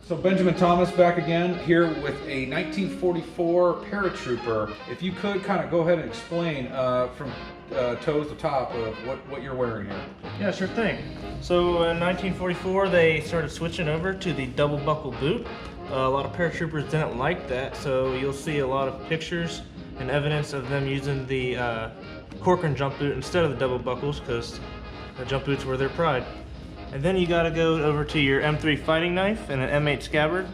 So Benjamin Thomas back again here with a 1944 paratrooper. If you could kind of go ahead and explain from toes to top of what you're wearing here. Yeah, sure thing. So in 1944 they started switching over to the double buckle boot. A lot of paratroopers didn't like that, so you'll see a lot of pictures and evidence of them using the Corcoran jump boot instead of the double buckles, because the jump boots were their pride. And then you got to go over to your M3 fighting knife and an M8 scabbard,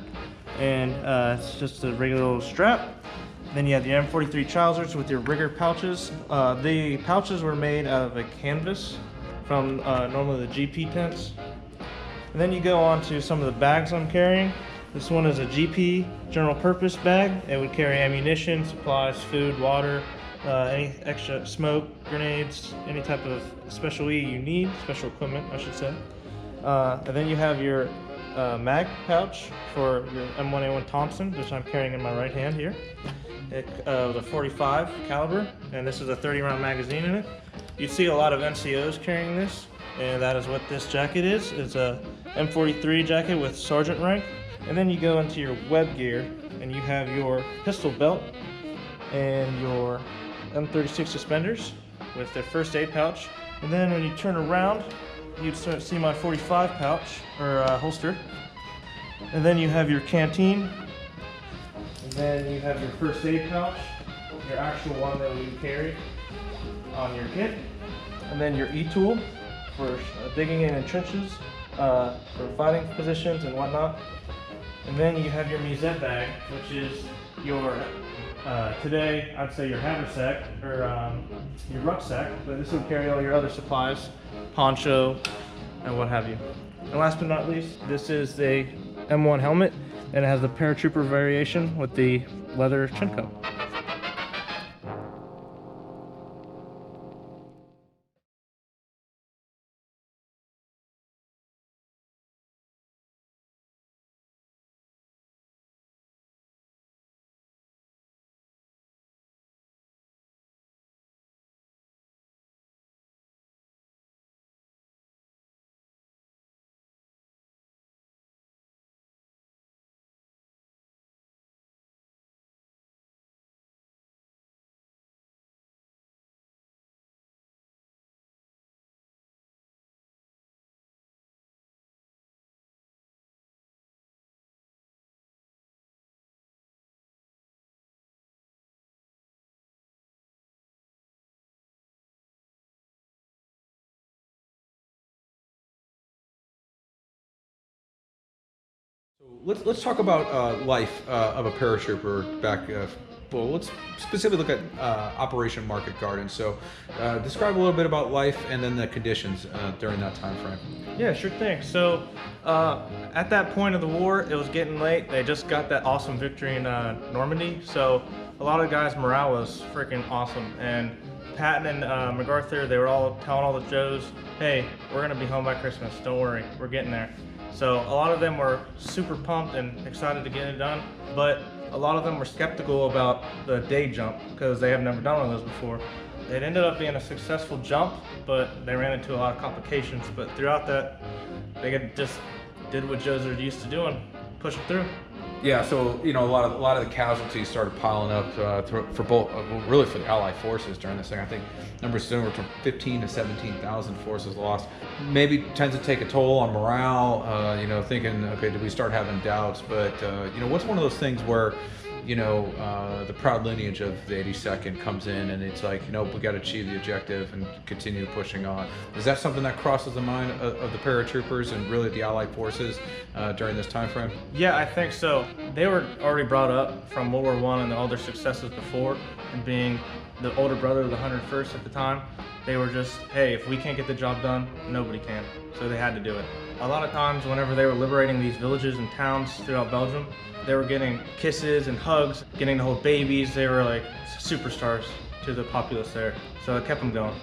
and it's just a regular little strap. Then you have your M43 trousers with your rigger pouches. The pouches were made out of a canvas from normally the GP tents. And then you go on to some of the bags I'm carrying. This one is a GP general purpose bag. It would carry ammunition, supplies, food, water, any extra smoke, grenades, any type of special E you need, special equipment I should say. And then you have your mag pouch for your M1A1 Thompson, which I'm carrying in my right hand here. It was a 45 caliber, and this is a 30-round magazine in it. You see a lot of NCOs carrying this, and that is what this jacket is. It's a M43 jacket with sergeant rank. And then you go into your web gear, and you have your pistol belt and your M36 suspenders with their first aid pouch. And then when you turn around, you'd start to see my 45 pouch, or holster. And then you have your canteen. And then you have your first aid pouch, your actual one that we carry on your kit. And then your E-tool for digging in trenches, for fighting positions and whatnot. And then you have your musette bag, which is your, today I'd say your haversack, or your rucksack, but this would carry all your other supplies, poncho, and what have you. And last but not least, this is the M1 helmet, and it has the paratrooper variation with the leather chin cup. So let's talk about life of a paratrooper back. Well, let's specifically look at Operation Market Garden. So describe a little bit about life and then the conditions during that time frame. Yeah, sure thing. So at that point of the war, it was getting late. They just got that awesome victory in Normandy. So a lot of guys' morale was freaking awesome. And Patton and MacArthur, they were all telling all the Joes, hey, we're going to be home by Christmas. Don't worry, we're getting there. So a lot of them were super pumped and excited to get it done, but a lot of them were skeptical about the day jump because they have never done one of those before. It ended up being a successful jump, but they ran into a lot of complications. But throughout that, they just did what Joes are used to doing, push it through. Yeah, so a lot of the casualties started piling up for both, really for the Allied forces during this thing. I think numbers similar to 15 to 17,000 forces lost. Maybe tends to take a toll on morale. Thinking, okay, did we start having doubts? But what's one of those things where the proud lineage of the 82nd comes in and it's like, we got to achieve the objective and continue pushing on. Is that something that crosses the mind of the paratroopers and really the Allied forces during this time frame? Yeah, I think so. They were already brought up from World War I and all their successes before, and being the older brother of the 101st at the time, they were just, hey, if we can't get the job done, nobody can. So they had to do it. A lot of times whenever they were liberating these villages and towns throughout Belgium, they were getting kisses and hugs, getting to hold babies. They were like superstars to the populace there. So it kept them going.